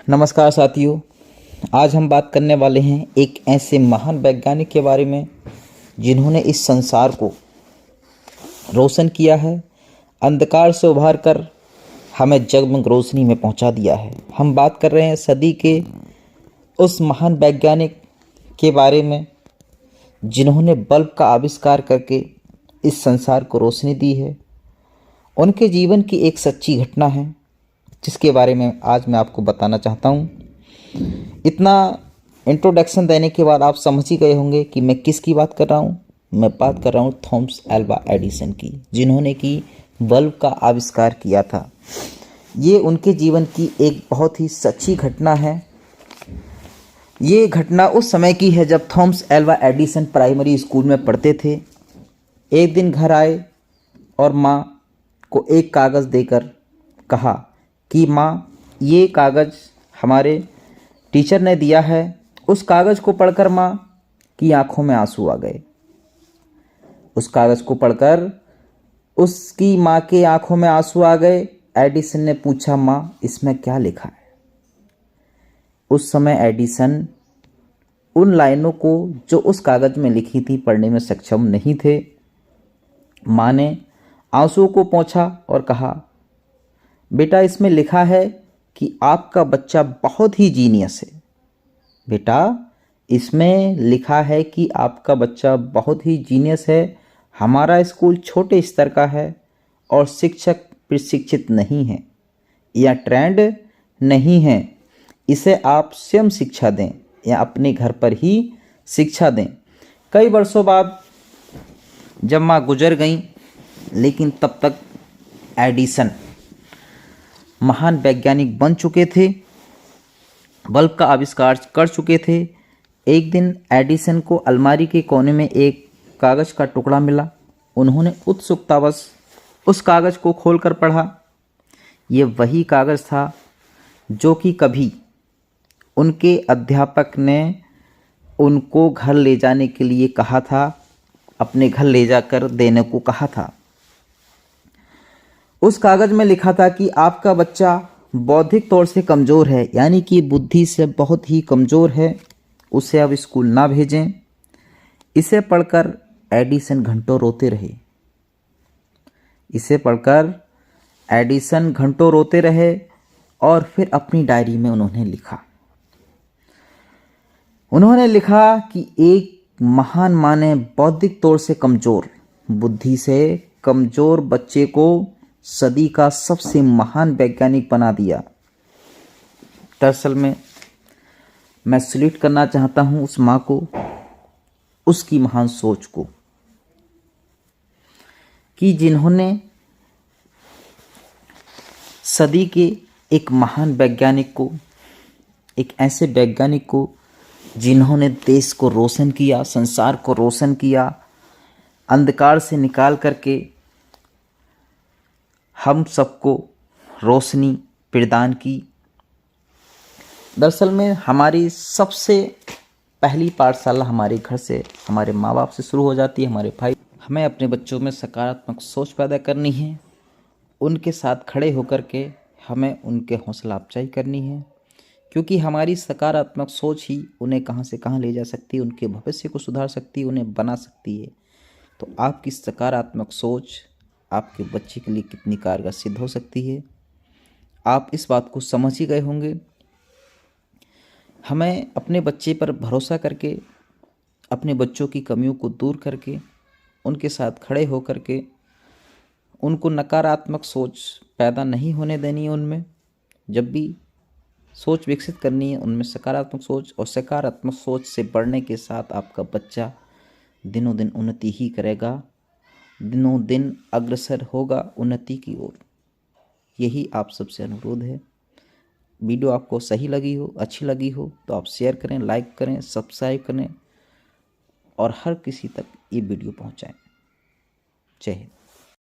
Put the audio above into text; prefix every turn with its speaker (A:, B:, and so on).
A: नमस्कार साथियों। आज हम बात करने वाले हैं एक ऐसे महान वैज्ञानिक के बारे में जिन्होंने इस संसार को रोशन किया है, अंधकार से उभार कर हमें जगमग रोशनी में पहुंचा दिया है। हम बात कर रहे हैं सदी के उस महान वैज्ञानिक के बारे में जिन्होंने बल्ब का आविष्कार करके इस संसार को रोशनी दी है। उनके जीवन की एक सच्ची घटना है जिसके बारे में आज मैं आपको बताना चाहता हूँ। इतना इंट्रोडक्शन देने के बाद आप समझ ही गए होंगे कि मैं किसकी बात कर रहा हूँ। मैं बात कर रहा हूँ थॉमस अल्वा एडिसन की, जिन्होंने कि बल्ब का आविष्कार किया था। ये उनके जीवन की एक बहुत ही सच्ची घटना है। ये घटना उस समय की है जब Thomas Alva Edison primary school में पढ़ते थे। एक दिन घर आए और माँ को एक कागज़ देकर कहा कि माँ, ये कागज़ हमारे टीचर ने दिया है। उस कागज़ को पढ़कर माँ की आंखों में आंसू आ गए। उस कागज़ को पढ़कर उसकी माँ के आंखों में आंसू आ गए। एडिसन ने पूछा, माँ, इसमें क्या लिखा है? उस समय एडिसन उन लाइनों को जो उस कागज़ में लिखी थी पढ़ने में सक्षम नहीं थे। माँ ने आंसुओं को पोंछा और कहा, बेटा, इसमें लिखा है कि आपका बच्चा बहुत ही जीनियस है। बेटा, इसमें लिखा है कि आपका बच्चा बहुत ही जीनियस है। हमारा स्कूल छोटे स्तर का है और शिक्षक प्रशिक्षित नहीं हैं या ट्रेंड नहीं हैं। इसे आप स्वयं शिक्षा दें या अपने घर पर ही शिक्षा दें। कई वर्षों बाद जब माँ गुजर गईं, लेकिन तब तक एडिसन महान वैज्ञानिक बन चुके थे, बल्ब का आविष्कार कर चुके थे। एक दिन एडिसन को अलमारी के कोने में एक कागज़ का टुकड़ा मिला। उन्होंने उत्सुकतावश उस कागज़ को खोलकर पढ़ा। ये वही कागज़ था जो कि कभी उनके अध्यापक ने उनको घर ले जाने के लिए कहा था, अपने घर ले जाकर देने को कहा था। उस कागज़ में लिखा था कि आपका बच्चा बौद्धिक तौर से कमज़ोर है, यानी कि बुद्धि से बहुत ही कमज़ोर है, उसे अब स्कूल ना भेजें। इसे पढ़कर एडिसन घंटों रोते रहे। इसे पढ़कर एडिसन घंटों रोते रहे और फिर अपनी डायरी में उन्होंने लिखा कि एक महान माँ ने बौद्धिक तौर से कमज़ोर, बुद्धि से कमज़ोर बच्चे को सदी का सबसे महान वैज्ञानिक बना दिया। दरअसल में मैं सल्यूट करना चाहता हूँ उस माँ को, उसकी महान सोच को, कि जिन्होंने सदी के एक महान वैज्ञानिक को, एक ऐसे वैज्ञानिक को जिन्होंने देश को रोशन किया, संसार को रोशन किया, अंधकार से निकाल करके हम सबको रोशनी प्रदान की। दरअसल में हमारी सबसे पहली पाठशाला हमारे घर से, हमारे माँ बाप से शुरू हो जाती है, हमारे भाई। हमें अपने बच्चों में सकारात्मक सोच पैदा करनी है, उनके साथ खड़े होकर के हमें उनके हौसला अफजाई करनी है, क्योंकि हमारी सकारात्मक सोच ही उन्हें कहाँ से कहाँ ले जा सकती है, उनके भविष्य को सुधार सकती है, उन्हें बना सकती है। तो आपकी सकारात्मक सोच आपके बच्चे के लिए कितनी कारगर सिद्ध हो सकती है, आप इस बात को समझ ही गए होंगे। हमें अपने बच्चे पर भरोसा करके, अपने बच्चों की कमियों को दूर करके, उनके साथ खड़े होकर के उनको नकारात्मक सोच पैदा नहीं होने देनी है। उनमें जब भी सोच विकसित करनी है, उनमें सकारात्मक सोच, और सकारात्मक सोच से बढ़ने के साथ आपका बच्चा दिनों दिन उन्नति ही करेगा, दिनों दिन अग्रसर होगा उन्नति की ओर। यही आप सबसे अनुरोध है। वीडियो आपको सही लगी हो, अच्छी लगी हो तो आप शेयर करें, लाइक करें, सब्सक्राइब करें और हर किसी तक ये वीडियो पहुंचाएं। जय हिंद।